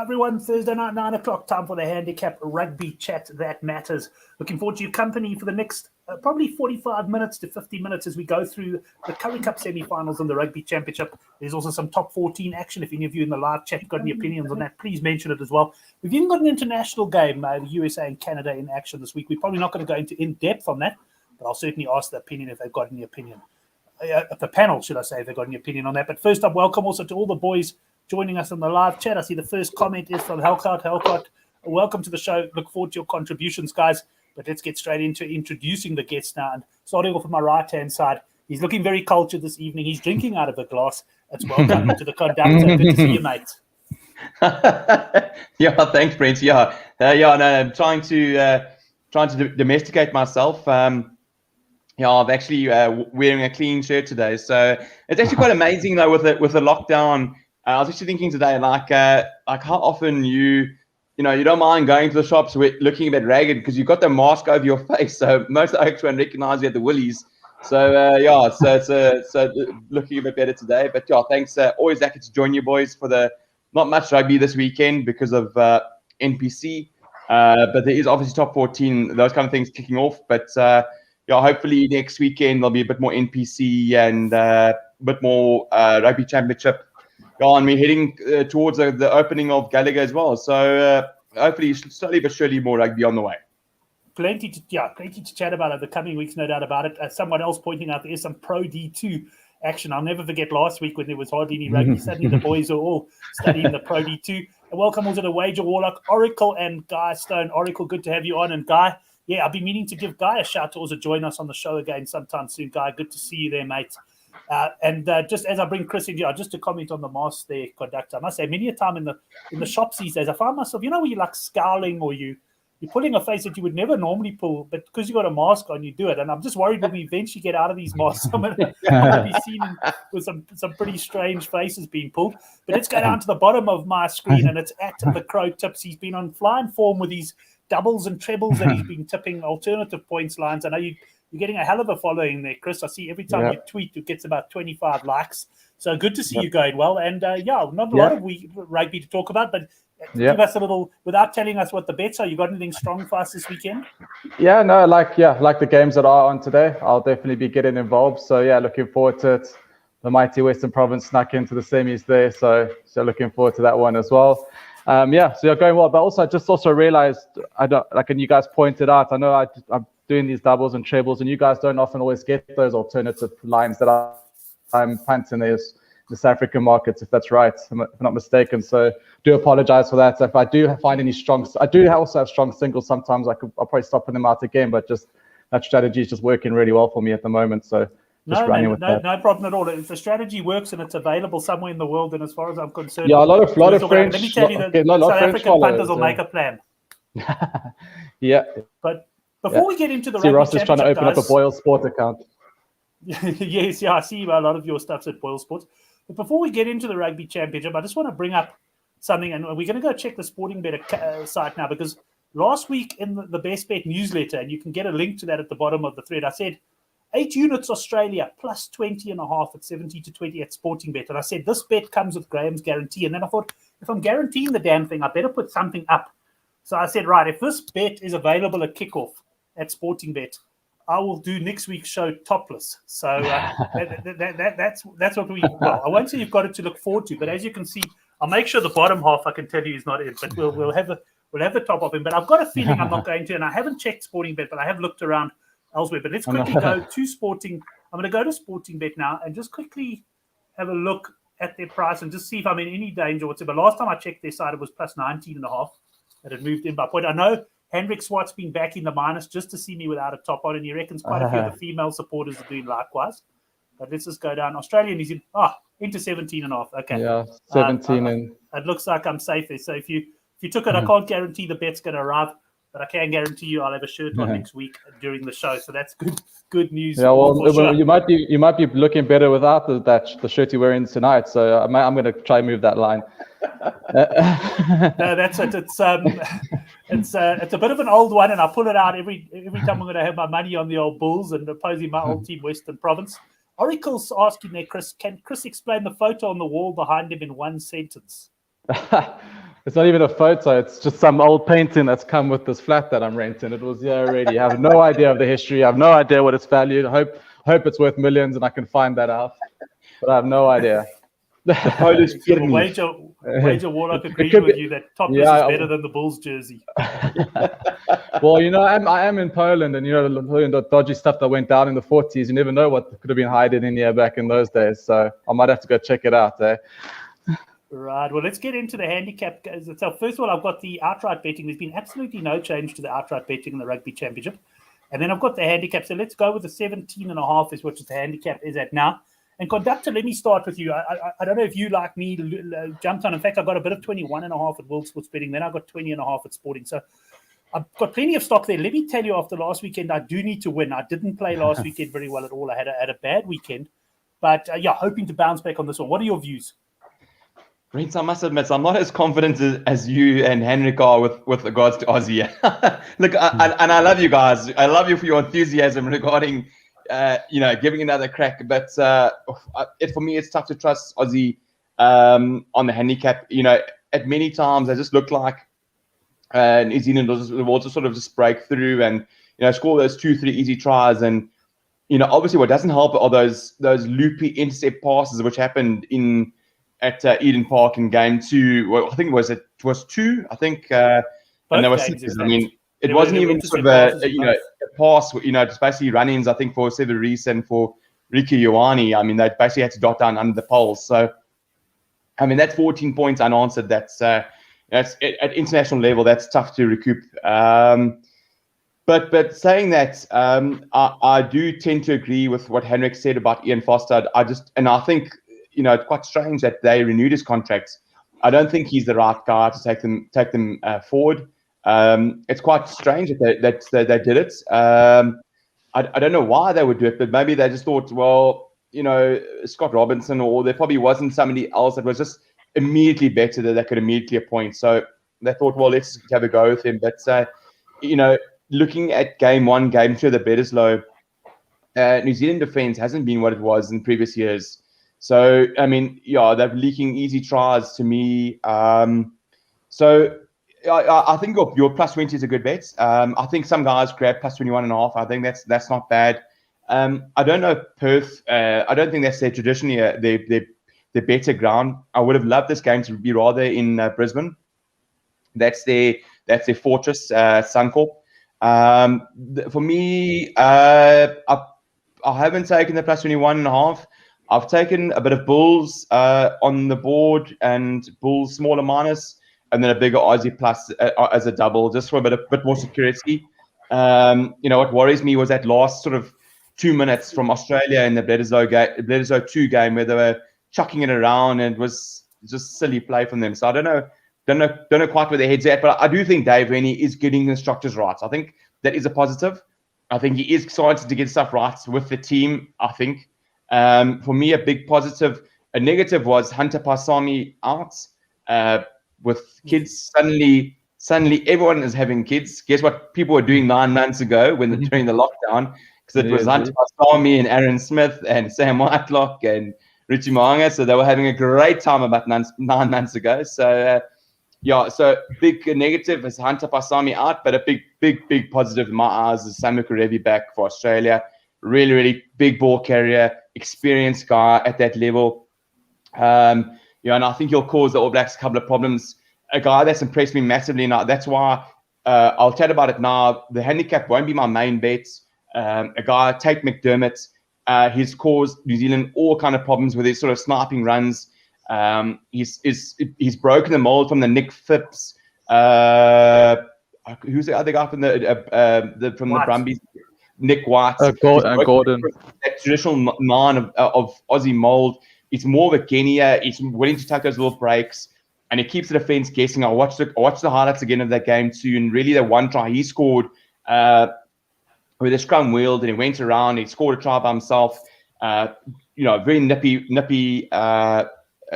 everyone. Thursday night, 9 o'clock, time for the Handicap Rugby Chat That Matters. Looking forward to your company for the next probably 45 minutes to 50 minutes as we go through the Currie Cup semi-finals and the Rugby Championship. There's also some top 14 action. If any of you in the live chat got any opinions on that, please mention it as well. We've even got an international game, the USA and Canada in action this week. We're probably not going to go into in-depth on that, but I'll certainly ask the opinion if they've got any opinion. The panel, should I say, if they've got any opinion on that. But first up, welcome also to all the boys joining us on the live chat. I see the first comment is from Helcott. Helcott, welcome to the show. Look forward to your contributions, guys. But let's get straight into introducing the guests now. And starting off on my right-hand side, he's looking very cultured this evening. He's drinking out of a glass. It's welcome to the conductor. Good to see you, mate. Yeah, thanks, Brent. I'm trying to domesticate myself. I'm actually wearing a clean shirt today, so it's actually quite amazing though with the lockdown. I was actually thinking today, like how often you don't mind going to the shops looking a bit ragged because you've got the mask over your face, so most folks won't recognize you at the Woolies. So so looking a bit better today. But yeah, thanks. Always happy to join you boys for the not much rugby this weekend because of NPC, but there is obviously top 14, those kind of things kicking off. But hopefully next weekend there'll be a bit more NPC and a bit more Rugby Championship. And we're heading towards the opening of Gallagher as well. So hopefully slowly but surely more rugby on the way. Plenty to chat about over the coming weeks, no doubt about it. Someone else pointing out there is some Pro D2 action. I'll never forget last week when there was hardly any rugby. Suddenly the boys are all studying the Pro D2. And welcome also to Wager Warlock, Oracle, and Guy Stone. Oracle, good to have you on. And Guy, I've been meaning to give Guy a shout to also join us on the show again sometime soon. Guy, good to see you there, mate. Just as I bring Chris in here, just to comment on the mask there, conductor, I must say, many a time in the shops these days, I find myself, where you're like scowling or you're pulling a face that you would never normally pull, but because you got a mask on, you do it. And I'm just worried when we eventually get out of these masks, I'm going to be seen with some pretty strange faces being pulled. But let's go down to the bottom of my screen, and it's at the Crow Tips. He's been on flying form with these doubles and trebles that he's been tipping alternative points lines. I know you're getting a hell of a following there, Chris. I see every time you tweet, it gets about 25 likes. So good to see you going well. And not a lot of rugby to talk about, but give us a little, without telling us what the bets are. You got anything strong for us this weekend? Like the games that are on today, I'll definitely be getting involved. So looking forward to it. The mighty Western Province snuck into the semis there, so looking forward to that one as well. So you're going well, but also I just realized and you guys pointed out, I know I'm doing these doubles and trebles, and you guys don't often always get those alternative lines that I'm punting in the South African markets, if that's right, if I'm not mistaken. So do apologize for that. So if I do find any I do also have strong singles sometimes. I'll probably stop putting them out again, but just that strategy is just working really well for me at the moment. So no problem at all. If the strategy works and it's available somewhere in the world, then as far as I'm concerned, a lot of French. Let me tell you that South African punters will make a plan. But before we get into the rugby Ross is trying to open up a Boyle Sport account. Yes, I see a lot of your stuff's at Boyle Sports. But before we get into the Rugby Championship, I just want to bring up something, and we're going to go check the Sportingbet site now, because last week in the Best Bet newsletter, and you can get a link to that at the bottom of the thread, I said 8 units Australia plus 20.5 at 70-20 at Sportingbet. And I said this bet comes with Graham's guarantee. And then I thought, if I'm guaranteeing the damn thing, I better put something up. So I said, right, if this bet is available at kickoff at Sportingbet, I will do next week's show topless. So that's what I won't say you've got it to look forward to, but as you can see, I'll make sure the bottom half I can tell you is not in, but we'll have the top of him. But I've got a feeling I'm not going to, and I haven't checked Sportingbet, but I have looked around elsewhere. But let's quickly go to Sporting. I'm going to go to Sportingbet now and just quickly have a look at their price and just see if I'm in any danger whatsoever. Last time I checked their side, it was plus 19.5. That had moved in by a point. I know Hendrik Swart's been back in the minus just to see me without a top on, and he reckons quite a few of the female supporters are doing likewise. But let's just go down. Australian is into 17.5. Okay. Yeah, 17 and it looks like I'm safe there. So if you took it, I can't guarantee the bet's going to arrive, but I can guarantee you I'll have a shirt on next week during the show. So that's good news. Yeah, well, you might be looking better without the shirt you're wearing tonight. So I'm going to try and move that line. No, that's it. It's a bit of an old one, and I pull it out every time I'm going to have my money on the old Bulls and opposing my old team, Western Province. Oracle's asking there, Chris, can Chris explain the photo on the wall behind him in one sentence? It's not even a photo. It's just some old painting that's come with this flat that I'm renting. It was here already. I have no idea of the history. I have no idea what it's valued. I hope it's worth millions and I can find that out. But I have no idea. The Polish Wager Warlock agreeing with you that topless is better than the Bulls jersey. Well, I am in Poland, and the dodgy stuff that went down in the 40s. You never know what could have been hiding in here back in those days. So I might have to go check it out. Right. Well, let's get into the handicap. So first of all, I've got the outright betting. There's been absolutely no change to the outright betting in the Rugby Championship. And then I've got the handicap. So let's go with the 17.5 is what the handicap is at now. And conductor, let me start with you. I don't know if you, like me, jumped on. In fact, I got a bit of 21.5 at World Sports Betting. Then I got 20.5 at Sporting. So I've got plenty of stock there. Let me tell you, after last weekend, I do need to win. I didn't play last weekend very well at all. I had a bad weekend. But, hoping to bounce back on this one. What are your views? Brent, I must admit, I'm not as confident as you and Henrik are with regards to Aussie. Look, and I love you guys. I love you for your enthusiasm regarding giving another crack. But for me, it's tough to trust Aussie on the handicap. At many times, they just look like New Zealand will also sort of just break through and score those 2-3 easy tries. And obviously, what doesn't help are those loopy intercept passes which happened at Eden Park in game 2. Well, I think it was 2. I think, and there were 6. I mean, it wasn't even sort of a pass. Just basically run-ins. I think for Sever Reese and for Ricky Ioane. I mean, they basically had to dot down under the poles. So, I mean, that's 14 points unanswered. That's at international level. That's tough to recoup. But saying that, I do tend to agree with what Henrik said about Ian Foster. I think. It's quite strange that they renewed his contract. I don't think he's the right guy to take them forward. It's quite strange that they did it. I don't know why they would do it, but maybe they just thought, well, Scott Robinson, or there probably wasn't somebody else that was just immediately better that they could immediately appoint. So they thought, well, let's have a go with him. But looking at game 1, game 2 of the Bledisloe, New Zealand defense hasn't been what it was in previous years. So, I mean, they're leaking easy tries to me. So, I think your plus 20 is a good bet. I think some guys grab plus 21.5. I think that's not bad. I don't know Perth. I don't think that's traditionally their better ground. I would have loved this game to be rather in Brisbane. That's their fortress, Suncorp. For me, I haven't taken the plus 21.5. I've taken a bit of Bulls on the board and Bulls smaller minus, and then a bigger Aussie plus as a double, just for a bit more security. What worries me was that last sort of 2 minutes from Australia in the Bledisloe 2 game where they were chucking it around, and it was just silly play from them. So I don't know quite where their head's at, but I do think Dave Rennie is getting the structures right. I think that is a positive. I think he is starting to get stuff right with the team, I think. For me, a big positive. A negative was Hunter Paisami out with kids. Suddenly, everyone is having kids. Guess what people were doing 9 months ago during the lockdown? Because it was Hunter Paisami and Aaron Smith and Sam Whitelock and Richie Mo'unga. So they were having a great time about 9 months ago. So, so big negative is Hunter Paisami out, but a big positive in my eyes is Samu Kerevi back for Australia. Really, really big ball carrier, experienced guy at that level. And I think he'll cause the All Blacks a couple of problems. A guy that's impressed me massively now. That's why I'll chat about it now. The handicap won't be my main bet. A guy, Tate McDermott, he's caused New Zealand all kind of problems with his sort of sniping runs. He's broken the mold from the Nick Phipps. Who's the other guy from the Brumbies? Nick White. Gordon. That traditional man of Aussie mold. It's more of a Kenya. He's willing to take those little breaks, and he keeps the defense guessing. I watched the highlights again of that game too, and really the one try he scored with a scrum wheeled, and he went around. He scored a try by himself. Very nippy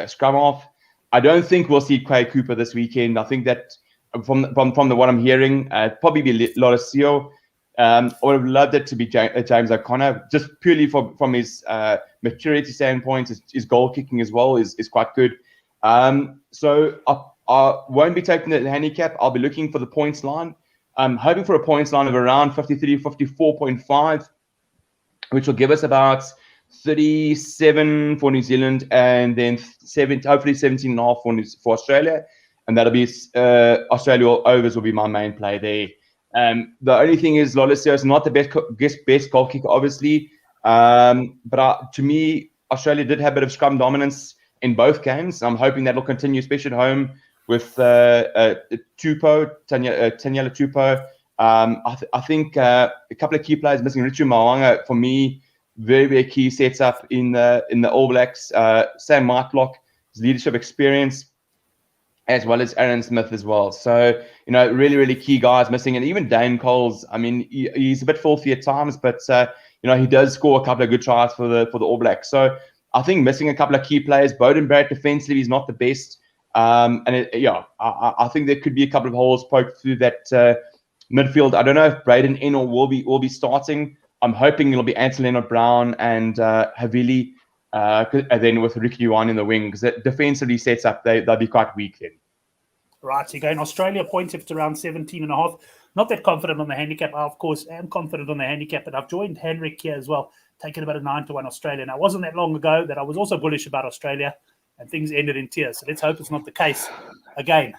scrum off. I don't think we'll see Quay Cooper this weekend. I think that from what I'm hearing, probably be a lot of Seal. I would have loved it to be James O'Connor, just purely from his maturity standpoint. His goal kicking as well is quite good. So I won't be taking the handicap. I'll be looking for the points line. I'm hoping for a points line of around 53, 54.5, which will give us about 37 for New Zealand and then hopefully 17.5 for Australia. And that'll be Australia overs will be my main play there. The only thing is Lolesio is not the best goal kicker, obviously. But to me, Australia did have a bit of scrum dominance in both games. I'm hoping that'll continue, especially at home with Taniela Tupou. I think a couple of key players missing. Richu Mawanga, for me, very, very key sets up in the All Blacks. Sam Matlock, his leadership experience, as well as Aaron Smith as well. So, really, really key guys missing. And even Dane Coles, I mean, he's a bit filthy at times, but, he does score a couple of good tries for the All Blacks. So I think missing a couple of key players. Bowden Barrett defensively is not the best. I think there could be a couple of holes poked through that midfield. I don't know if Braden Ennor will be starting. I'm hoping it'll be Anthony Leonard-Brown and Havili, and then with Ricky Yuan in the wing, because that defensively sets up, they'll be quite weak then. Right, so you're going Australia points up to around 17.5. Not that confident on the handicap. I, of course, am confident on the handicap, but I've joined Henrik here as well, taking about a 9-1 Australia. Now, it wasn't that long ago that I was also bullish about Australia, and things ended in tears. So let's hope it's not the case again.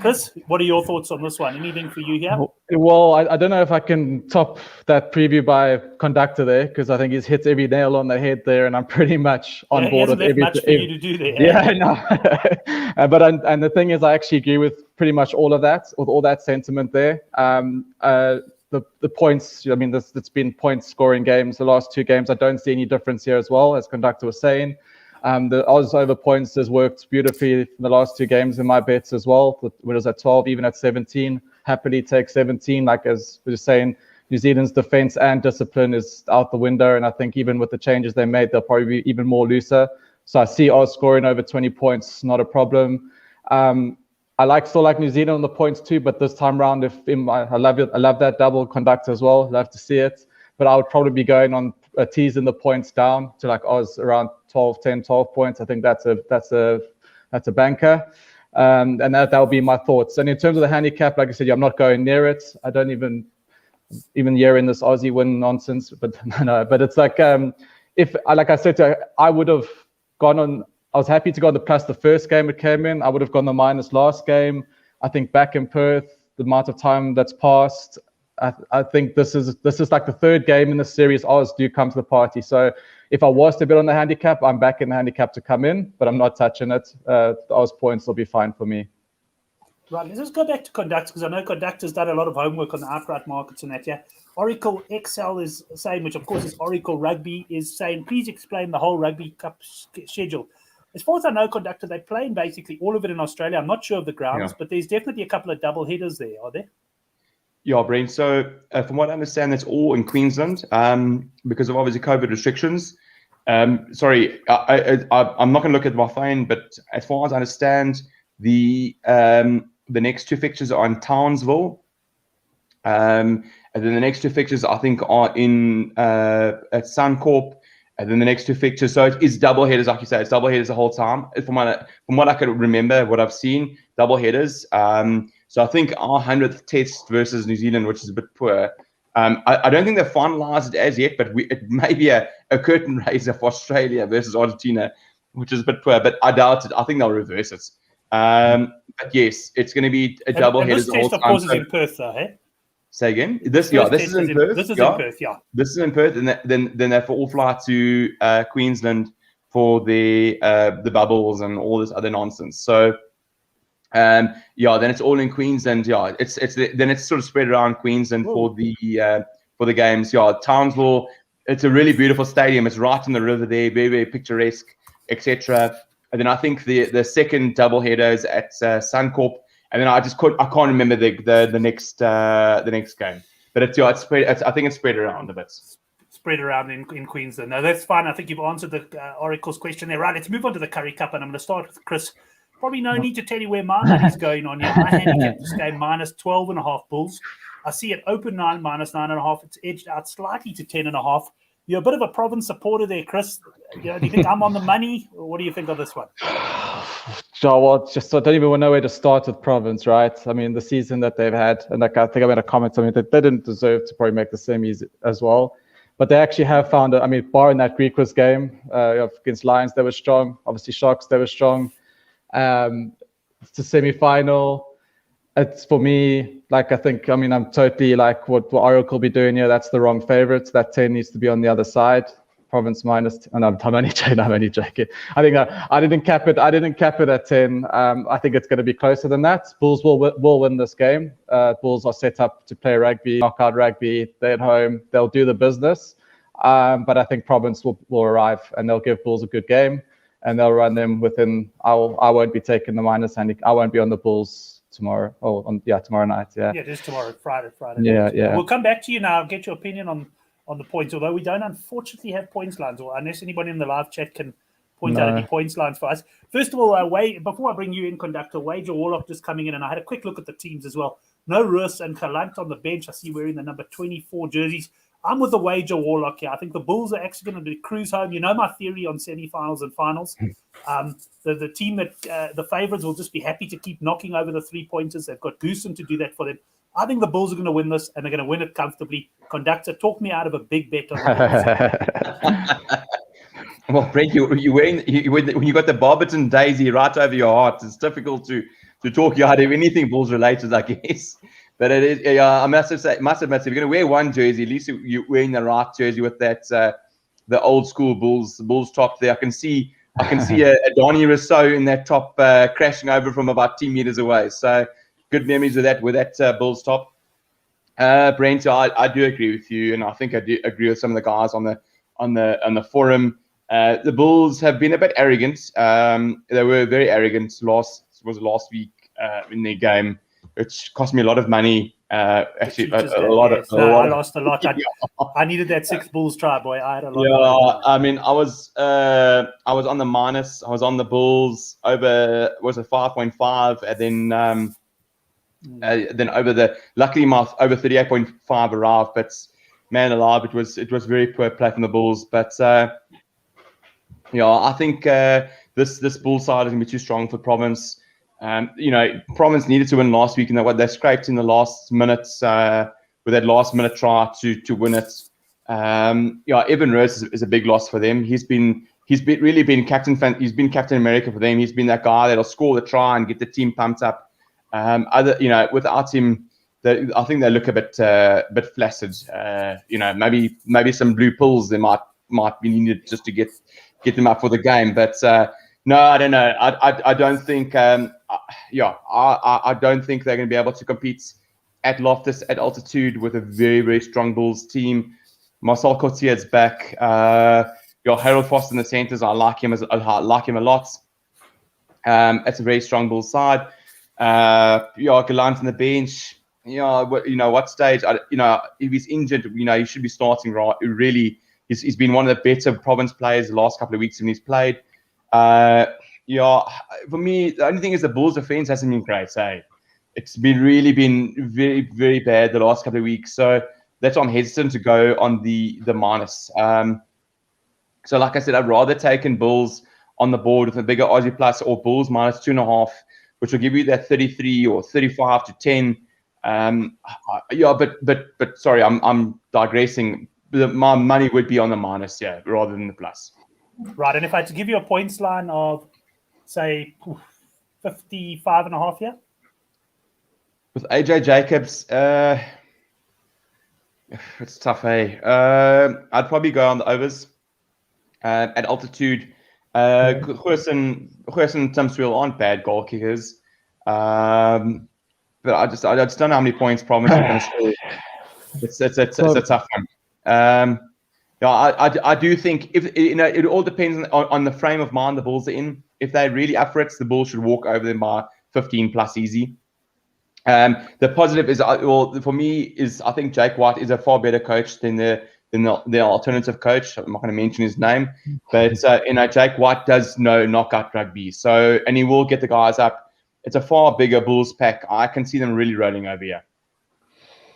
Chris, what are your thoughts on this one? Anything for you here? Well, I don't know if I can top that preview by Conductor there, because I think he's hit every nail on the head there, and I'm pretty much on board with everything. Much for you to do there. Yeah, I know. But the thing is, I actually agree with pretty much all of that, with all that sentiment there. The points, I mean, it's been point scoring games the last two games. I don't see any difference here as well, as Conductor was saying. The odds over points has worked beautifully in the last two games in my bets as well. When it was at 12, even at 17, happily take 17. Like as we were saying, New Zealand's defense and discipline is out the window. And I think even with the changes they made, they'll probably be even more looser. So I see Oz scoring over 20 points, not a problem. I still like New Zealand on the points too, but this time round, I love it. I love that double Conductor as well. Love to see it. But I would probably be going on teasing the points down to like Oz around 12 points. I think that's a banker. And that'll be my thoughts. And in terms of the handicap, like I said, I'm not going near it. I don't even year in this Aussie win nonsense. But no, but it's like if like I said, I would have gone on. I was happy to go on the plus the first game it came in. I would have gone the minus last game. I think back in Perth, the amount of time that's passed, I think this is like the third game in the series. Oz do come to the party. So if I was to bet on the handicap, I'm back in the handicap to come in, but I'm not touching it. The Oz points will be fine for me. Right, let's just go back to Conductor, because I know Conductor's done a lot of homework on the outright markets and that, yeah. Oracle XL is saying, which of course is Oracle Rugby, is saying, please explain the whole Rugby Cup schedule. As far as I know, Conductor, they're playing basically all of it in Australia. I'm not sure of the grounds, but there's definitely a couple of double headers there, are there? Yeah, Brent. So from what I understand, that's all in Queensland because of obviously COVID restrictions. Sorry, I'm not going to look at my phone, but as far as I understand, the next two fixtures are in Townsville, and then the next two fixtures I think are in at Suncorp, and then the next two fixtures. So it is double headers, like you say. It's double headers the whole time. From what I can remember, what I've seen, double headers. So I think our 100th test versus New Zealand, which is a bit poor. I don't think they've finalised it as yet, but it may be a curtain raiser for Australia versus Argentina, which is a bit poor, but I doubt it. I think they'll reverse it. But yes, it's going to be a double header the whole time. This test, of course, is in Perth, though, eh? Say again? This is in Perth. This is in Perth, yeah. This is in Perth, and then they all fly to Queensland for the bubbles and all this other nonsense. So. Then it's all in Queensland. Yeah, it's sort of spread around Queensland for the games. Yeah, Townsville. It's a really beautiful stadium. It's right on the river there, very very picturesque, etc. And then I think the second double header is at Suncorp, and then I can't remember the next game. But it's spread. I think it's spread around a bit. Spread around in Queensland. No, that's fine. I think you've answered the Oracle's question there. Right, let's move on to the Currie Cup, and I'm going to start with Chris. Probably no need to tell you where my money's going on here. I handicapped this game minus 12.5 Bulls. I see it open 9 minus 9.5. It's edged out slightly to 10.5. You're a bit of a Province supporter there, Chris. Do you think I'm on the money, or what do you think of this one? Well, just I don't even know where to start with Province, right? I mean, the season that they've had, and like I think I made a comment on it that they didn't deserve to probably make the semis as well. But they actually have found it. I mean, barring that Griquas game against Lions, they were strong. Obviously, Sharks, they were strong. It's the semi-final. It's for me, like I'm totally like what Oracle be doing here. That's the wrong favorites. That 10 needs to be on the other side. Province minus. And I'm only joking. I think I didn't cap it. I didn't cap it at 10. I think it's going to be closer than that. Bulls will win this game. Bulls are set up to play rugby, knockout rugby. They're at home. They'll do the business. But I think Province will arrive and they'll give Bulls a good game and they'll run them within. I won't be taking the minus handicap. I won't be on the Bulls tomorrow. Tomorrow night. Yeah. Yeah, it is tomorrow, Friday. Yeah, yeah. We'll come back to you now. Get your opinion on the points, although we don't unfortunately have points lines, or unless anybody in the live chat can point out any points lines for us. First of all, before I bring you in, conductor, Wager Warlock just coming in, and I had a quick look at the teams as well. No Rus and Kalant on the bench. I see wearing the number 24 jerseys. I'm with the Wager Warlock here. I think the Bulls are actually going to cruise home. You know my theory on semi-finals and finals. The team that the favourites will just be happy to keep knocking over the 3-pointers. They've got Goosen to do that for them. I think the Bulls are going to win this, and they're going to win it comfortably. Conductor, talk me out of a big bet on the Bulls. Well, Brent, when you got the Barberton daisy right over your heart, it's difficult to talk you out of anything Bulls related, I guess. But it is. I must admit, if you're going to wear one jersey, at least you're wearing the right jersey with that the old school Bulls top there. I can see a Donny Rousseau in that top crashing over from about 10 meters away. So. Good memories with that Bulls top. Brent, I do agree with you, and I think I do agree with some of the guys on the forum. The Bulls have been a bit arrogant. They were very arrogant last week in their game, which cost me a lot of money. Actually, a lot. I lost a lot. I needed that 6 Bulls try, boy. I had a lot. Yeah, I mean, I was on the minus. I was on the Bulls over 5.5, and then over luckily my over 38.5 arrived, but man alive, it was very poor play from the Bulls. But I think this Bull side is gonna be too strong for Province. Province needed to win last week, and they scraped in the last minutes with that last minute try to win it. Evan Rose is a big loss for them. He's really been captain. He's been Captain America for them. He's been that guy that'll score the try and get the team pumped up. Without him, I think they look a bit flaccid. Maybe some blue pills they might be needed just to get them up for the game. But no, I don't know. I don't think. I don't think they're going to be able to compete at Loftus at altitude with a very very strong Bulls team. Marcel Courtier's back. Harold Foster in the centres. I like him a lot. It's a very strong Bulls side. Gallant on the bench. What stage? If he's injured, he should be starting. Right, really, he's been one of the better Province players the last couple of weeks when he's played. For me, the only thing is the Bulls' defense hasn't been great. It's really been very very bad the last couple of weeks. So that's why I'm hesitant to go on the minus. So like I said, I'd rather take in Bulls on the board with a bigger Aussie plus or Bulls minus 2.5. Which will give you that 33 or 35 to 10. But sorry, I'm digressing. My money would be on the minus, rather than the plus. Right, and if I had to give you a points line of, say, 55.5 here? With AJ Jacobs, it's tough, I'd probably go on the overs at altitude. Goosen Timswell aren't bad goal kickers, but I just don't know how many points Province are going to score. It's a tough one. I do think it all depends on the frame of mind the Bulls are in. If they're really up for it, the Bulls should walk over them by 15 plus easy. The positive is, for me, is I think Jake White is a far better coach than the alternative coach. I'm not going to mention his name, but Jake White does know knockout rugby, and he will get the guys up. It's a far bigger Bulls pack. I can see them really rolling over here.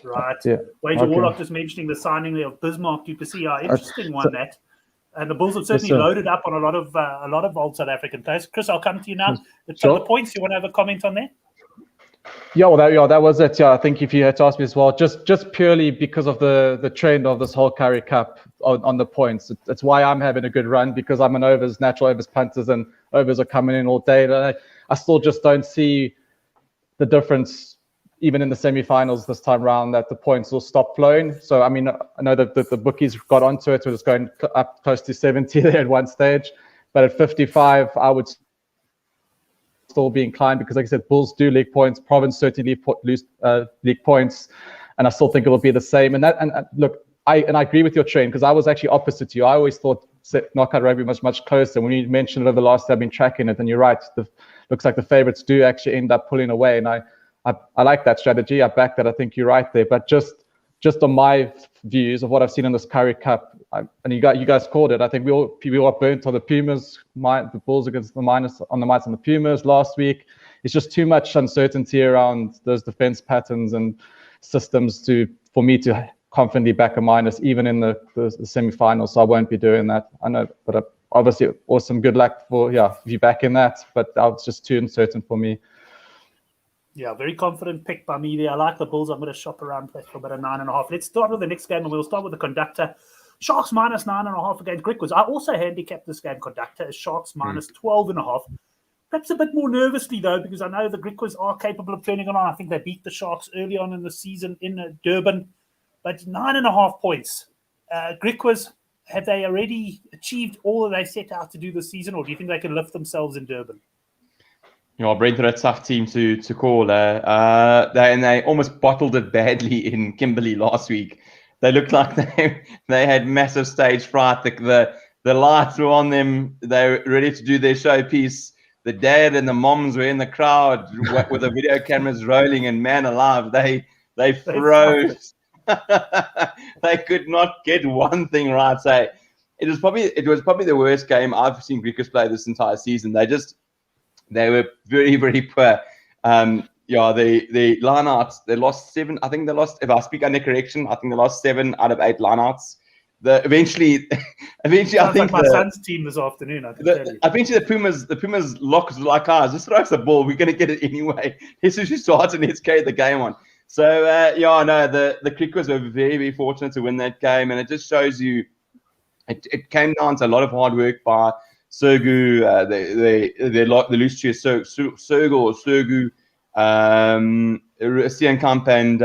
Right. Yeah. Wager Warlock just mentioning the signing of Bismarck Du Plessis. Interesting one, that. And the Bulls have certainly Yes, sir. loaded up on a lot of old South African players. Chris, I'll come to you now. Sure. The points, you want to have a comment on there? Yeah, well, that was it. Yeah, I think if you had to ask me as well, just purely because of the trend of this whole Currie Cup on the points, it's why I'm having a good run, because I'm an natural overs punters, and overs are coming in all day. And I still just don't see the difference, even in the semi-finals this time round, that the points will stop flowing. So, I mean, I know that the bookies got onto it. It was going up close to 70 there at one stage. But at 55, I would still be inclined, because, like I said, Bulls do league points. Province certainly lose league points. And I still think it'll be the same. And look, I agree with your trend, because I was actually opposite to you. I always thought knockout rugby was much closer. When you mentioned it over the last day, I've been tracking it, and you're right. Looks like the favorites do actually end up pulling away. And I like that strategy. I back that. I think you're right there. But just on my views of what I've seen in this Currie Cup, and you guys called it. I think we all burnt on the Pumas, the Bulls against the Mites on the Pumas last week. It's just too much uncertainty around those defense patterns and systems for me to confidently back a minus, even in the semi-finals. So I won't be doing that. I know, but obviously, awesome. Good luck if you back in that. But that was just too uncertain for me. Yeah, very confident pick by me there. I like the Bulls. I'm going to shop around for about a 9.5. Let's start with the next game, and we'll start with the conductor. Sharks minus 9.5 against Griquas. I also handicapped this game conductor as Sharks minus 12.5. Perhaps a bit more nervously, though, because I know the Griquas are capable of turning it on. I think they beat the Sharks early on in the season in Durban. But 9.5 points. Griquas, have they already achieved all that they set out to do this season, or do you think they can lift themselves in Durban? Brent are a tough team to call. They almost bottled it badly in Kimberley last week. They looked like they had massive stage fright. The lights were on them. They were ready to do their showpiece. The dad and the moms were in the crowd with the video cameras rolling, and man alive, they froze. They could not get one thing right. So it was probably the worst game I've seen Griquas play this entire season. They were very, very poor. The lineouts, they lost 7. I think they lost, if I speak under correction, I think they lost 7 out of 8 lineouts. Eventually, I think like my son's team this afternoon. Eventually, the Pumas locked like ours. Just throw us the ball. We're going to get it anyway. Let's just start and let's carry the game on. So the Griquas were very, very fortunate to win that game, and it just shows you it came down to a lot of hard work by Sergu, they lose to Sergu, Steenkamp, and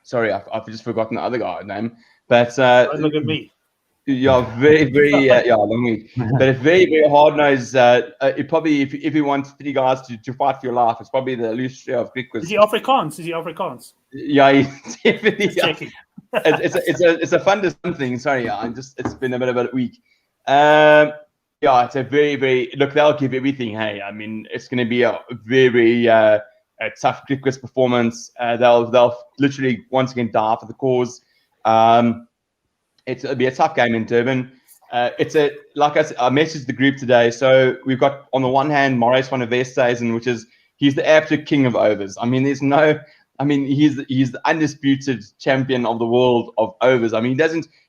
sorry, I've just forgotten the other guy's name. But look at me. Yeah, very, very, long week. But it's very, very hard nosed. It probably, if you want 3 guys to fight for your life, it's probably the loose of Griquas. Is he Afrikaans? Yeah, he's definitely. Checking. It's a fun to something. Sorry, it's been a bit of a week. It's a very, very look. They'll give everything. Hey, I mean, it's going to be a very, a tough Griquas performance. They'll literally once again die for the cause. It'll be a tough game in Durban. Like I said, I messaged the group today. So we've got on the one hand Maurice van der Westhuizen, he's the absolute king of overs. I mean, he's the undisputed champion of the world of overs. I mean, he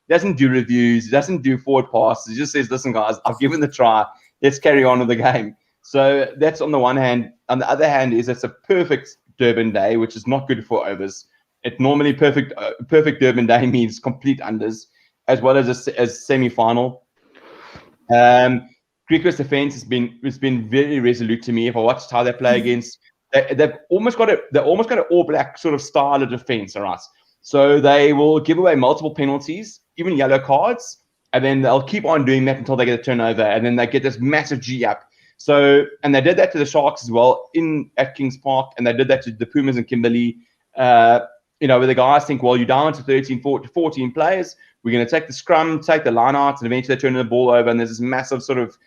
doesn't do reviews, he doesn't do forward passes. He just says, "Listen, guys, I've given the try. Let's carry on with the game." So that's on the one hand. On the other hand, it's a perfect Durban day, which is not good for overs. It normally perfect Durban day means complete unders, as well as a semi-final. Griquas defense has been very resolute to me. If I watched how they play against, they've almost got an All Black sort of style of defense, all right? So they will give away multiple penalties, even yellow cards, and then they'll keep on doing that until they get a turnover, and then they get this massive G up. So, and they did that to the Sharks as well at Kings Park, and they did that to the Pumas and Kimberley. Where the guys think, well, you're down to 14 players. We're going to take the scrum, take the line out, and eventually turn the ball over. And there's this massive sort of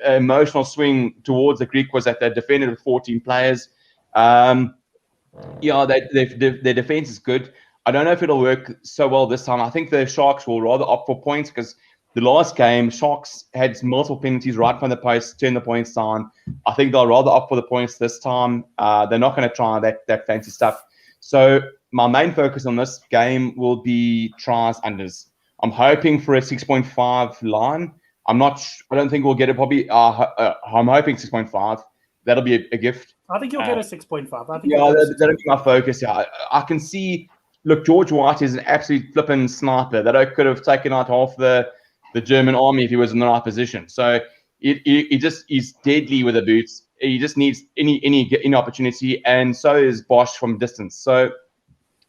emotional swing towards the Griquas that they defended with 14 players. Their defense is good. I don't know if it'll work so well this time. I think the Sharks will rather opt for points because the last game, Sharks had multiple penalties right from the post, turn the points down. I think they'll rather opt for the points this time. They're not going to try that fancy stuff. So my main focus on this game will be tries unders. I'm hoping for a 6.5 line. I don't think we'll get it. Probably. I'm hoping 6.5. That'll be a gift. I think you'll get a 6.5. I think that'll be my focus. Yeah, I can see. Look, George White is an absolute flipping sniper that could have taken out half the German army if he was in the right position. So he's deadly with the boots. He just needs any opportunity, and so is Bosch from distance. So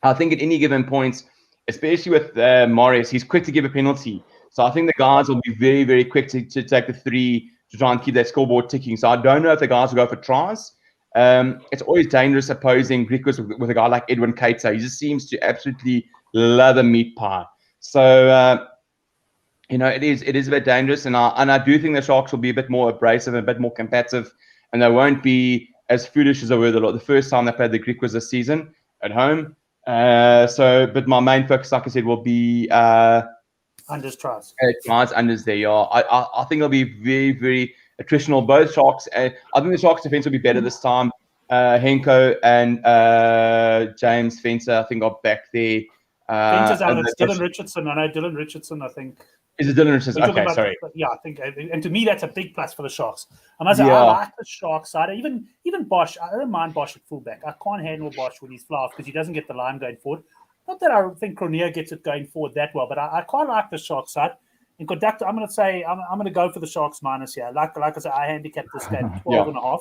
I think at any given point, especially with Morris, he's quick to give a penalty. So I think the guys will be very, very quick to take the 3 to try and keep that scoreboard ticking. So I don't know if the guys will go for tries. It's always dangerous opposing Griquas with a guy like Edwin Keita. He just seems to absolutely love a meat pie. So it is a bit dangerous, and I do think the Sharks will be a bit more abrasive and a bit more combative, and they won't be as foolish as they were the first time they played the Griquas this season at home. But my main focus, like I said, will be unders tries. Unders there, yeah. I think it'll be very, very attritional. Both Sharks. I think the Sharks defense will be better this time. Henko and James Fencer, I think, are back there. Fencer's out. It's Dylan Richardson. I know Dylan Richardson, I think. Is it Dylan Richardson? Okay, sorry. Yeah, I think, and to me, that's a big plus for the Sharks. I must say, I like the Sharks side. Even Bosch, I don't mind Bosch at fullback. I can't handle Bosch with his flaws because he doesn't get the line going forward. Not that I think Cronje gets it going forward that well, but I quite like the Sharks side. In conductor, I'm going to say I'm going to go for the Sharks minus here. Like I said, I handicapped this game 12.5.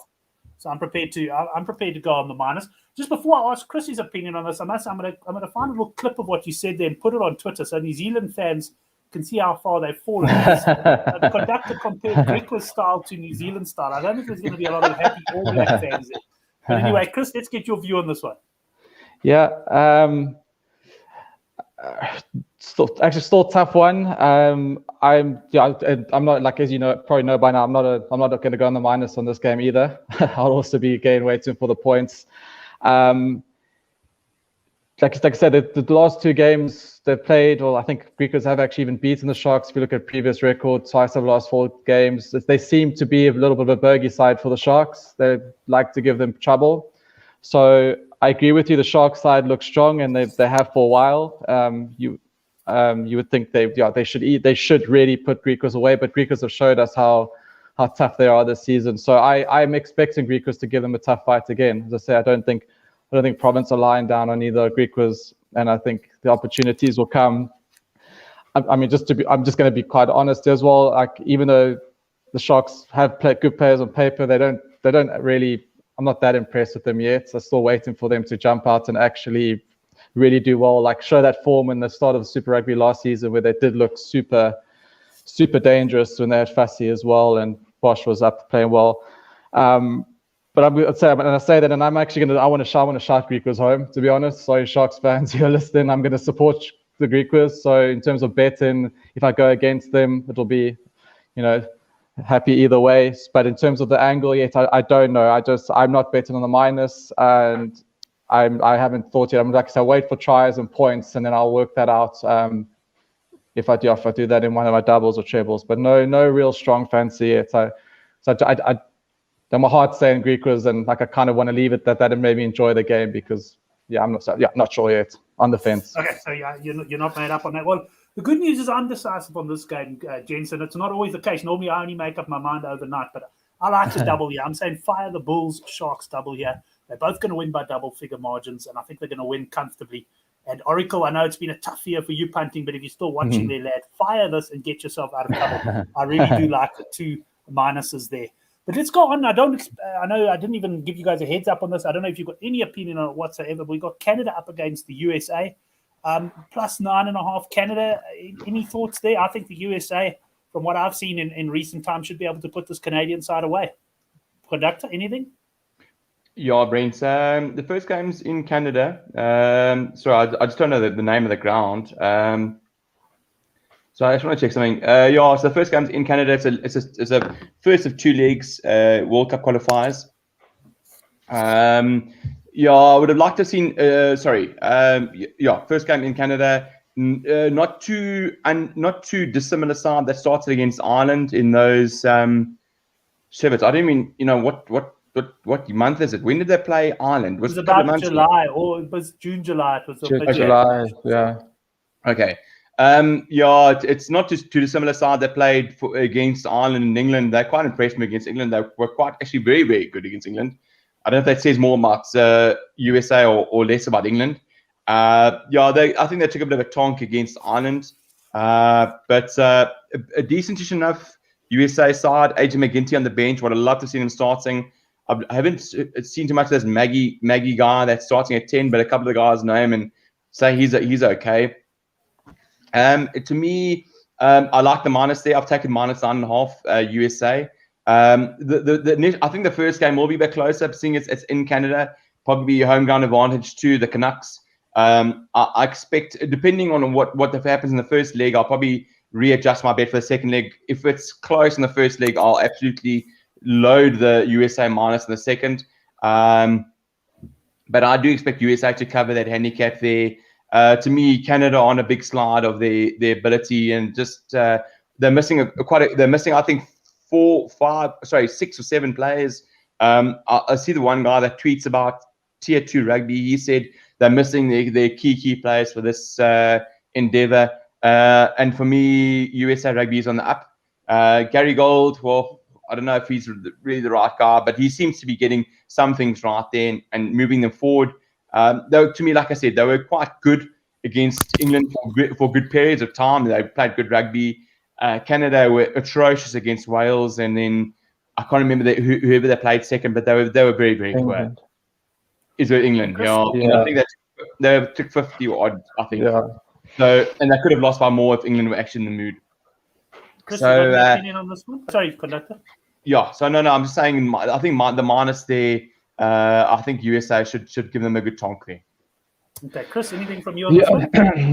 So I'm prepared to go on the minus. Just before I ask Chrissy's opinion on this, I'm going to find a little clip of what you said there and put it on Twitter so New Zealand fans can see how far they've fallen. The conductor compared Griquas style to New Zealand style. I don't think there's going to be a lot of happy All Black fans there. But anyway, Chris, let's get your view on this one. Yeah. Still a tough one. I'm not, like, as you know, probably know by now, I'm not going to go on the minus on this game either. I'll also be again waiting for the points. Like I said, the last 2 games they've played, well, I think Griquas have actually even beaten the Sharks. If you look at previous records, twice over the last 4 games, they seem to be a little bit of a bogey side for the Sharks. They like to give them trouble. So I agree with you. The Sharks side looks strong, and they have for a while. You would think they should really put Griquas away, but Griquas have showed us how tough they are this season. So I'm expecting Griquas to give them a tough fight again. As I say, I don't think Province are lying down on either Griquas, and I think the opportunities will come. I'm just going to be quite honest as well. Like, even though the Sharks have good players on paper, they don't really. I'm not that impressed with them yet. I'm still waiting for them to jump out and actually really do well, like show that form in the start of the Super Rugby last season where they did look super, super dangerous when they had Fussy as well, and Bosch was up playing well. But I say that, and I'm actually I want to shout Griquas home, to be honest. Sorry, Sharks fans who are listening, I'm going to support the Griquas. So in terms of betting, if I go against them, it'll be, happy either way. But in terms of the angle yet, I don't know. I'm not betting on the minus, and I haven't thought yet. I'm like I said, wait for tries and points, and then I'll work that out. If I do that in one of my doubles or trebles, but no real strong fancy yet. My heart's saying Griquas, and like I kind of want to leave it that and maybe enjoy the game because I'm not sure yet, on the fence. Okay, so you're not made up on that. Well, the good news is I'm decisive on this game, Jensen. It's not always the case. Normally I only make up my mind overnight, but I like to double here. I'm saying fire the Bulls, Sharks double here. They're both going to win by double-figure margins, and I think they're going to win comfortably. And Oracle, I know it's been a tough year for you punting, but if you're still watching there, lad, fire this and get yourself out of trouble. I really do like the 2 minuses there. But let's go on. I know I didn't even give you guys a heads up on this. I don't know if you've got any opinion on it whatsoever. But we got Canada up against the USA, plus 9.5 Canada. Any thoughts there? I think the USA, from what I've seen in recent times, should be able to put this Canadian side away. Conductor, anything? Yeah, Brent. The first game's in Canada. Sorry, I just don't know the name of the ground. So I just want to check something. So the first game's in Canada. It's a first of 2 legs, World Cup qualifiers. I would have liked to have seen. First game in Canada. Not too dissimilar side that started against Ireland in those shivers. I don't mean what month is it? When did they play Ireland? It was about July, or it was June, July. It was July, yeah. Okay. It's not just to the similar side that played against Ireland and England. They're quite impressed me against England. They were quite actually very, very good against England. I don't know if that says more about USA or less about England. I think they took a bit of a tonk against Ireland, but a decent enough USA side. AJ McGinty on the bench. What I'd love to see him starting. I haven't seen too much of this Maggie guy that's starting at 10, but a couple of the guys know him and say he's okay. To me, I like the minus there. I've taken minus 9.5 USA. I think the first game will be a bit closer, seeing it's in Canada. Probably be a home ground advantage to the Canucks. I expect, depending on what happens in the first leg, I'll probably readjust my bet for the second leg. If it's close in the first leg, I'll absolutely load the USA minus in the second. But I do expect USA to cover that handicap there. To me, Canada on a big slide of their ability, and just they're missing I think 6 or 7 players. I see the one guy that tweets about Tier 2 rugby. He said they're missing their key players for this endeavor. And for me, USA rugby is on the up. Gary Gold, well, I don't know if he's really the right guy, but he seems to be getting some things right there and moving them forward. Though, to me, like I said, they were quite good against England for good periods of time. They played good rugby. Canada were atrocious against Wales, and then I can't remember whoever they played second, but they were very, very poor. Is it England? Yeah. I think they took 50 odd, I think. Yeah. So, and they could have lost by more if England were actually in the mood. Chris, so, you have opinion on this one? Sorry, conductor. Yeah. So no, I'm just saying. I think the minus there. I think USA should give them a good tonk there. Okay, Chris, anything from you on this one?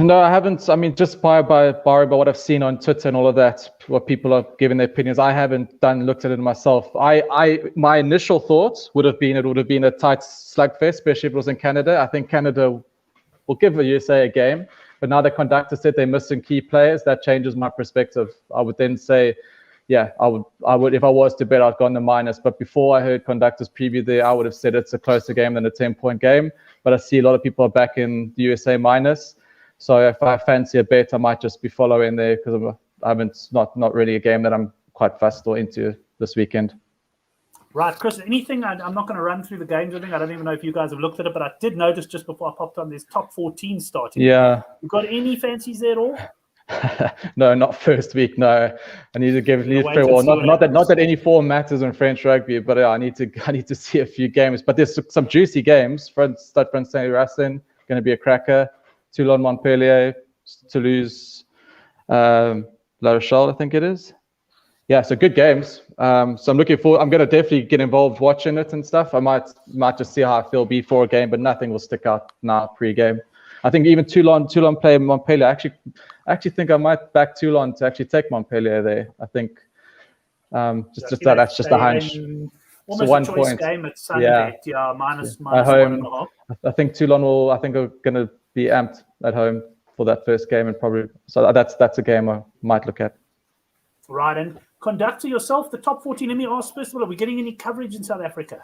No, I haven't. I mean, just borrowed by what I've seen on Twitter and all of that, what people are giving their opinions. I haven't looked at it myself. My initial thoughts would have been it would have been a tight slugfest, especially if it was in Canada. I think Canada will give the USA a game, but now the conductor said they're missing key players. That changes my perspective. I would then say, yeah, I would if I was to bet, I'd gone the minus. But before I heard conductor's preview there, I would have said it's a closer game than a 10-point game. But I see a lot of people are back in the USA minus. So if I fancy a bet, I might just be following there because it's not really a game that I'm quite fussed or into this weekend. Right, Chris, anything? I'm not going to run through the games. I don't even know if you guys have looked at it, but I did notice just before I popped on, there's top 14 starting. Yeah. You got any fancies there at all? No, not first week. No, I need to give not that any form matters in French rugby, but I need to see a few games. But there's some juicy games. Stade Francais Racing going to be a cracker. Toulon Montpellier, Toulouse, La Rochelle, I think it is. Yeah, so good games. So I'm looking forward. I'm going to definitely get involved watching it and stuff. I might just see how I feel before a game, but nothing will stick out now pre-game. I think even Toulon play Montpellier. I actually think I might back Toulon to actually take Montpellier there. I think that's just a hunch. Almost a choice game at Sunday. Yeah, minus at home. 1.5. I think Toulon are going to be amped at home for that first game, and probably so that's a game I might look at. Right, and conductor yourself, the top 14. Let me ask first of all, are we getting any coverage in South Africa?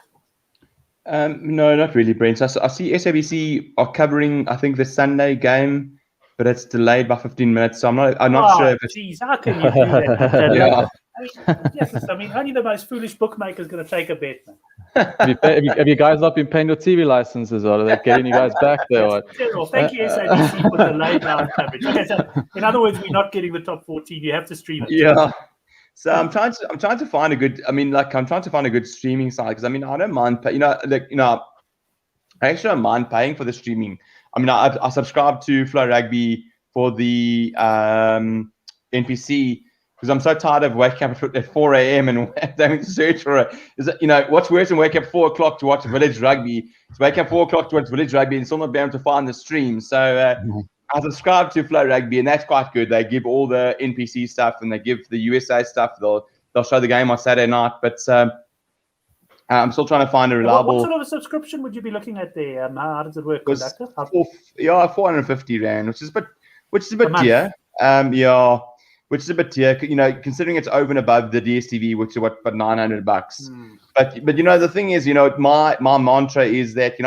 No, not really, Brent. I see SABC are covering, I think, the Sunday game, but it's delayed by 15 minutes. So I'm not sure if it's... Geez, how can you do that? Yeah. I mean, only the most foolish bookmaker is going to take a bet, man. Have you guys not been paying your TV licenses, or are they getting you guys back there? Or? Thank you, SABC, for delayed live coverage. Okay, so in other words, we're not getting the top 14. You have to stream it. Yeah. So I'm trying to find a good. I'm trying to find a good streaming site because I don't mind. I actually don't mind paying for the streaming. I subscribe to Flow Rugby for the NPC because I'm so tired of waking up at 4 a.m. and having to search for it. What's worse than waking up 4 o'clock to watch Village Rugby? It's waking up 4 o'clock to watch Village Rugby and still not be able to find the stream. So. I subscribe to Flow Rugby, and that's quite good. They give all the NPC stuff, and they give the USA stuff. They'll show the game on Saturday night, but I'm still trying to find a reliable. What sort of a subscription would you be looking at there? How does it work, conductor? 450 rand, which is a bit dear. Which is a bit dear. Considering it's over and above the DSTV, which is about $900. But the thing is, my mantra is that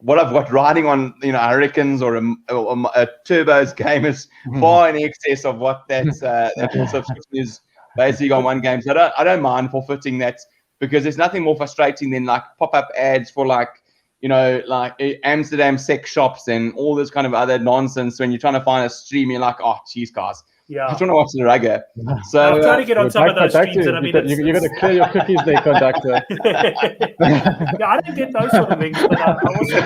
what I've got riding on, Hurricanes or a Turbos game is far in excess of what that subscription is basically on one game. So I don't mind forfeiting that, because there's nothing more frustrating than like pop-up ads for like Amsterdam sex shops and all this kind of other nonsense. When you're trying to find a stream, you're like, oh, geez, guys. Yeah. I just want to watch the rugby. So I'm trying to get on some of those streams, and I mean, you're going to clear your cookies there, conductor. Yeah, I don't get those sort of things, but I also.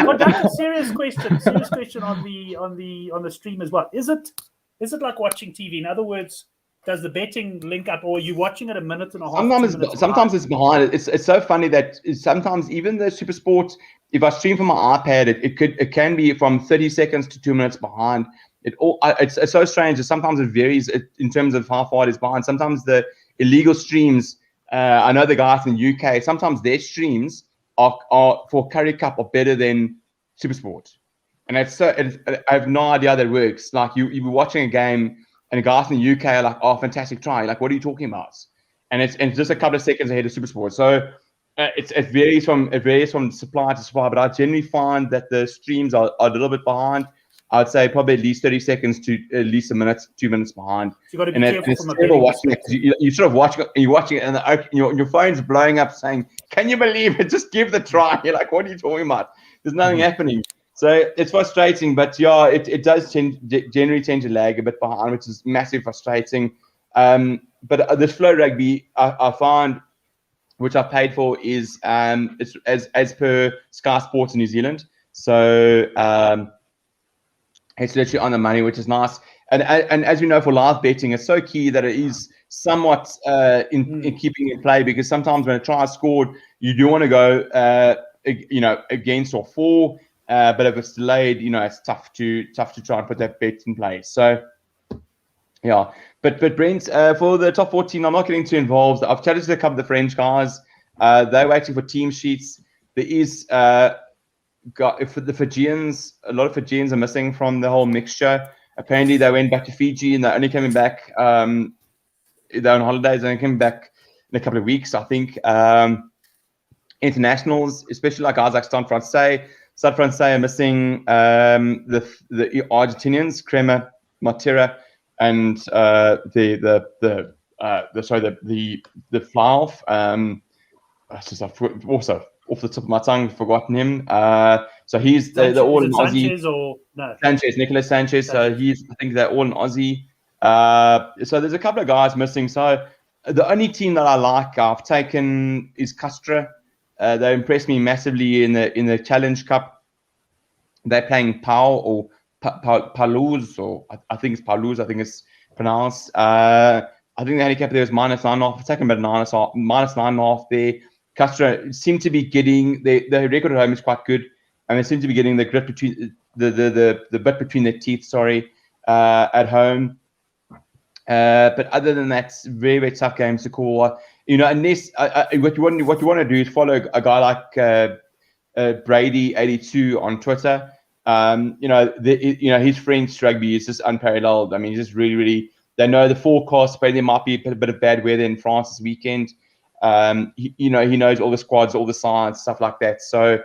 Conductor, serious question on the stream as well. Is it like watching TV? In other words, does the betting link up, or are you watching it a minute and a half? Sometimes it's behind. It's so funny that sometimes even the Super Sport, if I stream from my iPad, it can be from 30 seconds to 2 minutes behind. It's so strange that sometimes it varies in terms of how far it is behind. Sometimes the illegal streams, I know the guys in the UK, sometimes their streams are for Currie Cup are better than Super Sport. And I have no idea how that works. Like you be watching a game and the guys in the UK are like, oh, fantastic try. Like, what are you talking about? And it's just a couple of seconds ahead of Super Sport. So it varies from supply to supply, but I generally find that the streams are a little bit behind. I'd say probably at least 30 seconds to at least a minute, 2 minutes behind. So you've got to be careful from a betting watching it. You're sort of watching it, and your phone's blowing up saying, "Can you believe it? Just give the try." You're like, "What are you talking about? There's nothing happening." So it's frustrating, but yeah, it does generally tend to lag a bit behind, which is massively frustrating. But this Flow Rugby, I find, which I paid for, is it's as per Sky Sports in New Zealand. So it's literally on the money, which is nice. And as we know, for live betting, it's so key that it is somewhat in keeping in play, because sometimes when a try is scored, you do want to go, against or for. But if it's delayed, it's tough to try and put that bet in place. So, yeah. But Brent, for the top 14, I'm not getting too involved. I've chatted to a couple of the French guys. They're waiting for team sheets. There is for the Fijians, a lot of Fijians are missing from the whole mixture. Apparently, they went back to Fiji and they're only coming back. They're on holidays and they're coming back in a couple of weeks, I think. Internationals, especially like guys like Stade Francais are missing the Argentinians, Crema, Matera, and the fly-off. Also off the top of my tongue, forgotten him. So he's they're all in Aussie. Sanchez or no? Nicolas Sanchez. So I think they're all in Aussie. So there's a couple of guys missing. So the only team that I like I've taken is Castra. They impressed me massively in the Challenge Cup. They're playing Pau or Palouse, or I think it's Palouse. I think it's pronounced. I think the handicap there was -9.5. I've taken about -9.5 there. Castra seem to be getting the record at home is quite good, and they seem to be getting the grip between the bit between their teeth. At home. But other than that, very, very tough games to call. Unless what you want to do is follow a guy like Brady82 on Twitter. His French rugby is just unparalleled. I mean, he's just really, really. They know the forecast. But there might be a bit of bad weather in France this weekend. He knows all the squads, all the sides, stuff like that. So,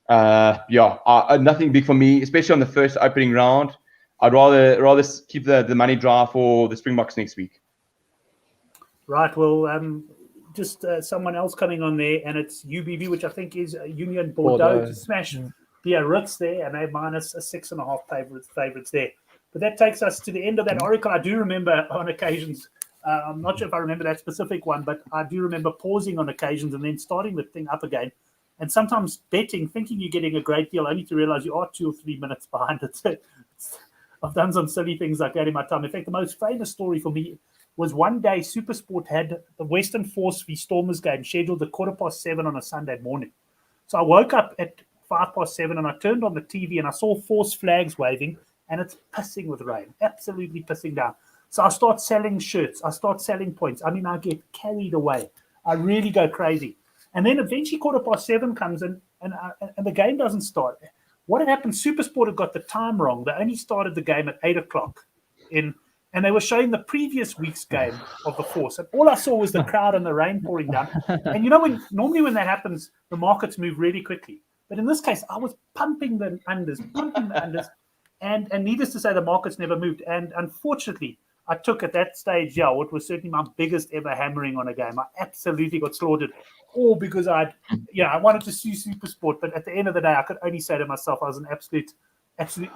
nothing big for me, especially on the first opening round. I'd rather keep the money dry for the Springboks next week. Right. Well, just someone else coming on there, and it's UBV, which I think is Union Bordeaux to smash Biarritz there, and they're -6.5 favorites there. But that takes us to the end of that oracle. I do remember on occasions, I'm not sure if I remember that specific one, but I do remember pausing on occasions and then starting the thing up again. And sometimes betting, thinking you're getting a great deal, only to realize you are 2 or 3 minutes behind it. I've done some silly things like that in my time. In fact, the most famous story for me was one day SuperSport had the Western Force v Stormers game scheduled at 7:15 on a Sunday morning. So I woke up at 7:05 and I turned on the TV and I saw Force flags waving, and it's pissing with rain, absolutely pissing down. So I start selling shirts. I start selling points. I mean, I get carried away. I really go crazy. And then eventually 7:15 comes in and the game doesn't start. What had happened, SuperSport had got the time wrong. They only started the game at 8 o'clock. And they were showing the previous week's game of the Force. And all I saw was the crowd and the rain pouring down. And normally when that happens, the markets move really quickly. But in this case, I was pumping the unders, and needless to say, the markets never moved. And unfortunately, I took at that stage, what was certainly my biggest ever hammering on a game. I absolutely got slaughtered, all because I wanted to sue SuperSport. But at the end of the day, I could only say to myself, I was an absolute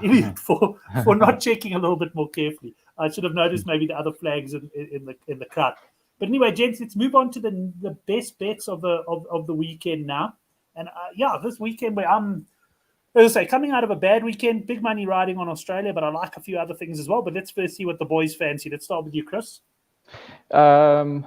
idiot for not checking a little bit more carefully. I should have noticed maybe the other flags in the crowd. But anyway, gents, let's move on to the best bets of the weekend now. And this weekend where I'm, as I say, coming out of a bad weekend, big money riding on Australia, but I like a few other things as well. But let's first see what the boys fancy. Let's start with you, Chris. So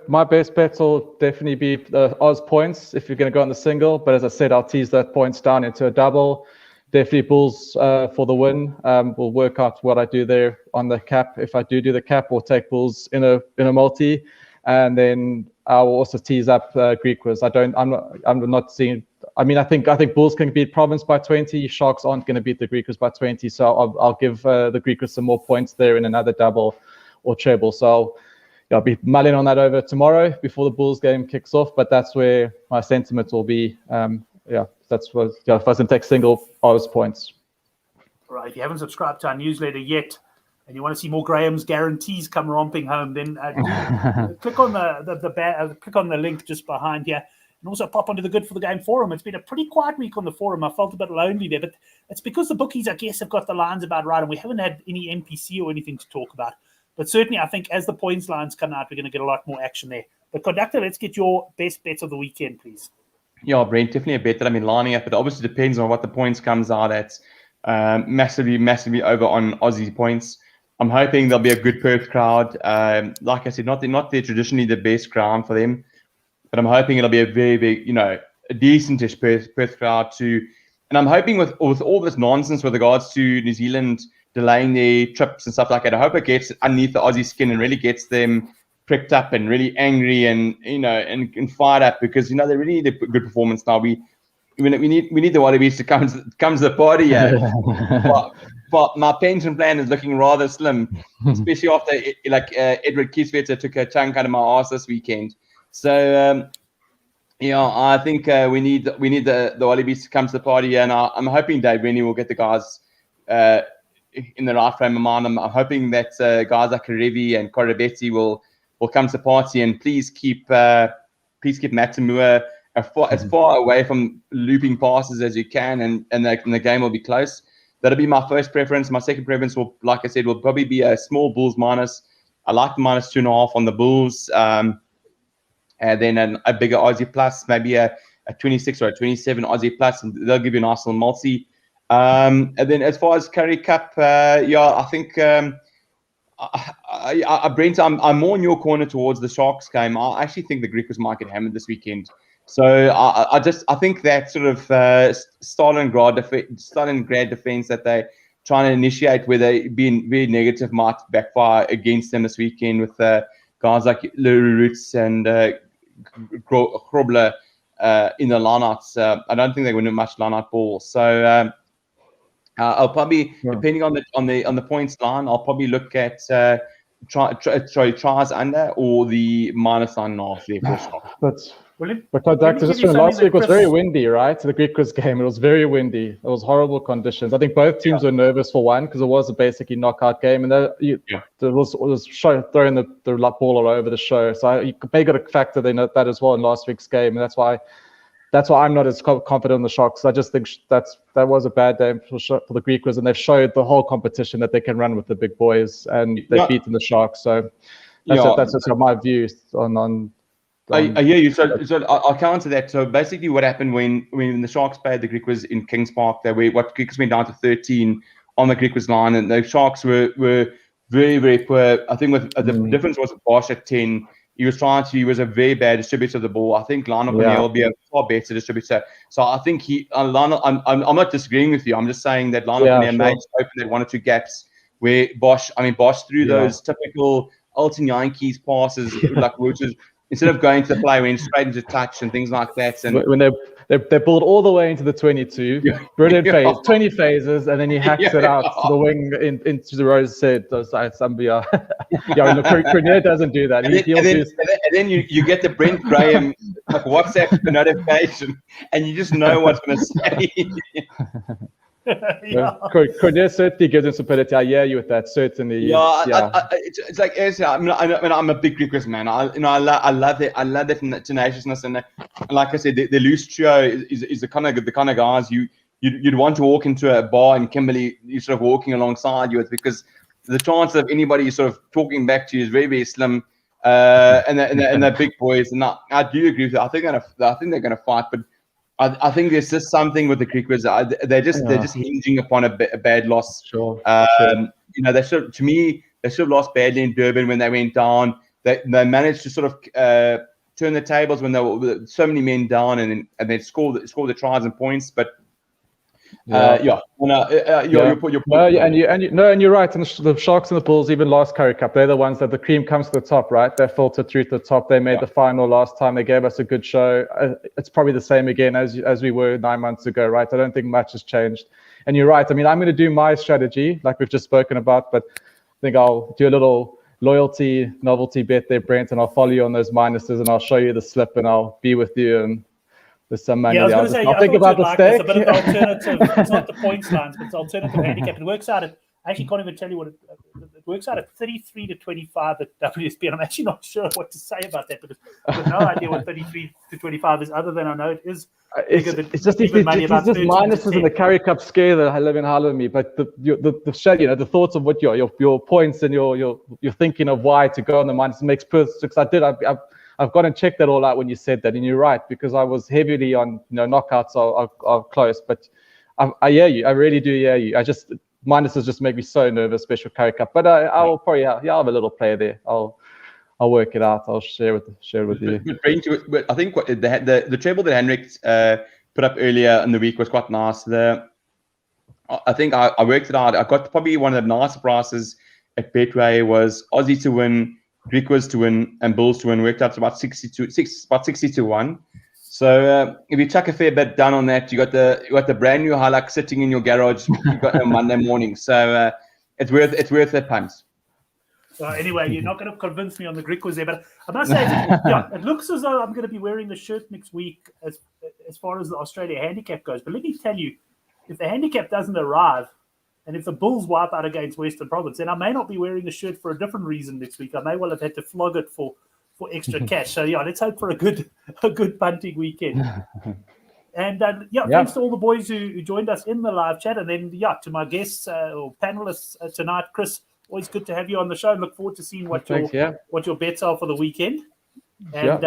my best bets will definitely be the Oz points if you're going to go on the single. But as I said, I'll tease that points down into a double. Definitely Bulls for the win. We'll work out what I do there on the cap. If I do the cap, we'll take Bulls in a multi, and then I will also tease up Greek quiz. I'm not seeing. I mean, I think Bulls can beat Province by 20. Sharks aren't going to beat the Greek quiz by 20. So I'll give the Greek quiz some more points there in another double or treble. So I'll be mulling on that over tomorrow before the Bulls game kicks off. But that's where my sentiment will be. That's what. If I was going to take single Oz points. Right. If you haven't subscribed to our newsletter yet, and you want to see more Graham's guarantees come romping home, then click on click on the link just behind here, and also pop onto the Good for the Game forum. It's been a pretty quiet week on the forum. I felt a bit lonely there, but it's because the bookies, I guess, have got the lines about right, and we haven't had any NPC or anything to talk about. But certainly, I think as the points lines come out, we're going to get a lot more action there. But conductor, let's get your best bets of the weekend, please. Yeah, Brent, definitely a bet that I've been lining up, but obviously depends on what the points comes out at. Massively over on Aussie points. I'm hoping there'll be a good Perth crowd. Like I said, not traditionally the best ground for them, but I'm hoping it'll be a very big, a decentish Perth crowd too. And I'm hoping with all this nonsense with regards to New Zealand delaying their trips and stuff like that, I hope it gets underneath the Aussie skin and really gets them pricked up and really angry and and fired up, because they really need a good performance now. We need the Wallabies to come to the party. But my pension plan is looking rather slim, especially after Edward Kieswetter took a chunk out of my ass this weekend. So I think we need the Wallabies to come to the party, and I'm hoping Dave Rennie will get the guys in the right frame of mind. I'm hoping that guys like Karevi and Korobeti will come to the party, and please keep Matamua as far away from looping passes as you can, and the game will be close. That'll be my first preference. My second preference will, like I said, will probably be a small Bulls minus. I like the minus 2.5 on the Bulls, and then a bigger Aussie plus, maybe a 26 or a 27 Aussie plus, and they'll give you a nice little multi. And then as far as Currie Cup, I think Brent, I'm more in your corner towards the Sharks game. I actually think the Griffers might get hammered this weekend. So I think that sort of Stalingrad defense that they trying to initiate, where they being very negative, might backfire against them this weekend with guys like Leroux and Grobler in the lineouts. I don't think they're going to win much lineout ball. So I'll probably, depending on the points line, I'll probably look at tries under or the minus 9.5 there for Sharks. But last week was very windy, right? The Greek quiz game, it was very windy. It was horrible conditions. I think both teams were nervous for one, because it was a basically knockout game, and there was throwing the ball all over the show. So you may got to factor that as well in last week's game, and that's why I'm not as confident in the Sharks. I just think that was a bad day for the Greek quiz, and they've showed the whole competition that they can run with the big boys, and they've beaten the Sharks. So that's just my view on. I hear you. So I'll counter that. So basically, what happened when the Sharks played the Greek quiz in Kings Park, Greek quiz went down to 13 on the Greek quiz line, and the Sharks were very, very poor. I think the difference was Bosch at 10. He was a very bad distributor of the ball. I think Lionel Cornell will be a far better distributor. So I think I'm not disagreeing with you. I'm just saying that Lionel Cornell made open that one or two gaps where Bosch threw those typical Alton Yankees passes, which is, instead of going to the play, went straight into touch and things like that. And when they They build all the way into the 22. Brilliant phase, 20 phases, and then he hacks it out to the wing into the Rose set. Currie doesn't do that. And then you get the Brent Graham WhatsApp notification, and you just know what's going to say. Currie certainly gives him stability. I hear you with that. Certainly. It's like I'm a big Greek man. I love that tenaciousness, and like I said, the loose trio is the kind of guys you'd want to walk into a bar in Kimberley. You're sort of walking alongside you with, because the chance of anybody sort of talking back to you is very, very slim. And they're big boys, and I do agree with you. I think they're going to fight, but I think there's just something with the Crickets. They're just hinging upon a bad loss. Sure. They should have lost badly in Durban when they went down. They managed to sort of turn the tables when they were so many men down, and they score the tries and points. But you're right. And the Sharks and the Bulls even lost Currie Cup. They're the ones that the cream comes to the top, right? They filtered through to the top. They made the final last time. They gave us a good show. It's probably the same again as we were 9 months ago, right? I don't think much has changed. And you're right. I mean, I'm going to do my strategy like we've just spoken about, but I think I'll do a little loyalty novelty bet there, Brent, and I'll follow you on those minuses, and I'll show you the slip, and I'll be with you, and there's some money. Yeah, I was going to say, I'll think about the stake. It's a bit of an alternative. It's not the points lines, but it's alternative handicap. It works out at, I actually can't even tell you what it works out at 33 to 25 at WSB. And I'm actually not sure what to say about that, because I have no idea what 33 to 25 is, other than I know it is bigger than it's just these minuses in the Currie Cup scale that I live in Harlem me. But the thoughts of what your points and your thinking of why to go on the minus makes perfect sense. I've gone and checked that all out when you said that, and you're right, because I was heavily on knockouts are close, but I hear you. I really do hear you. Minuses just make me so nervous, especially Currie Cup. But I will probably I'll have a little play there. I'll work it out. I'll share it with you. But I think the treble that Henrik put up earlier in the week was quite nice. I think I worked it out. I got probably one of the nicer prices at Betway was Aussie to win, Greek was to win, and Bulls to win. Worked out to about 60 to 1. So if you chuck a fair bit down on that, you got the brand new Hilux sitting in your garage. You got on Monday morning, so it's worth that punt. Anyway, you're not going to convince me on the Greek was there, but I must say, it looks as though I'm going to be wearing the shirt next week as far as the Australia handicap goes. But let me tell you, if the handicap doesn't arrive, and if the Bulls wipe out against Western Province, then I may not be wearing the shirt for a different reason next week. I may well have had to flog it for extra cash. So let's hope for a good punting weekend. And thanks to all the boys who joined us in the live chat, and then to my guests or panelists tonight, Chris. Always good to have you on the show. Look forward to seeing what your bets are for the weekend. And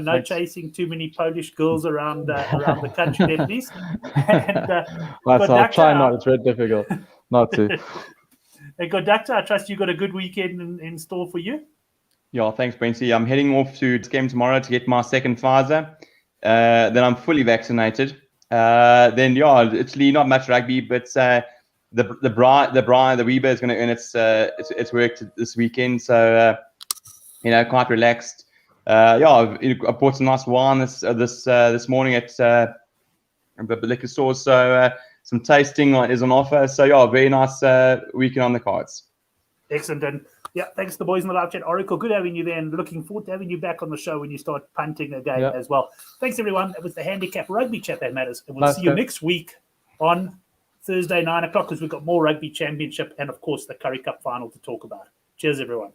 no chasing too many Polish girls around the country there, please. And, I'll try not. It's very difficult not to. And Doctor, I trust you got a good weekend in store for you. Yeah, thanks, Brenty. I'm heading off to the game tomorrow to get my second Pfizer. Then I'm fully vaccinated. Then Italy, not much rugby, but the Weber is going to earn its work this weekend. So quite relaxed. I bought some nice wine this morning at the liquor store. So some tasting is on offer. So very nice weekend on the cards. Excellent. And thanks to the boys in the live chat. Oracle, good having you there, and looking forward to having you back on the show when you start punting again as well. Thanks, everyone. It was the Handicap Rugby Chat that matters. And we'll see you next week on Thursday, 9 o'clock, because we've got more Rugby Championship and, of course, the Currie Cup final to talk about. Cheers, everyone.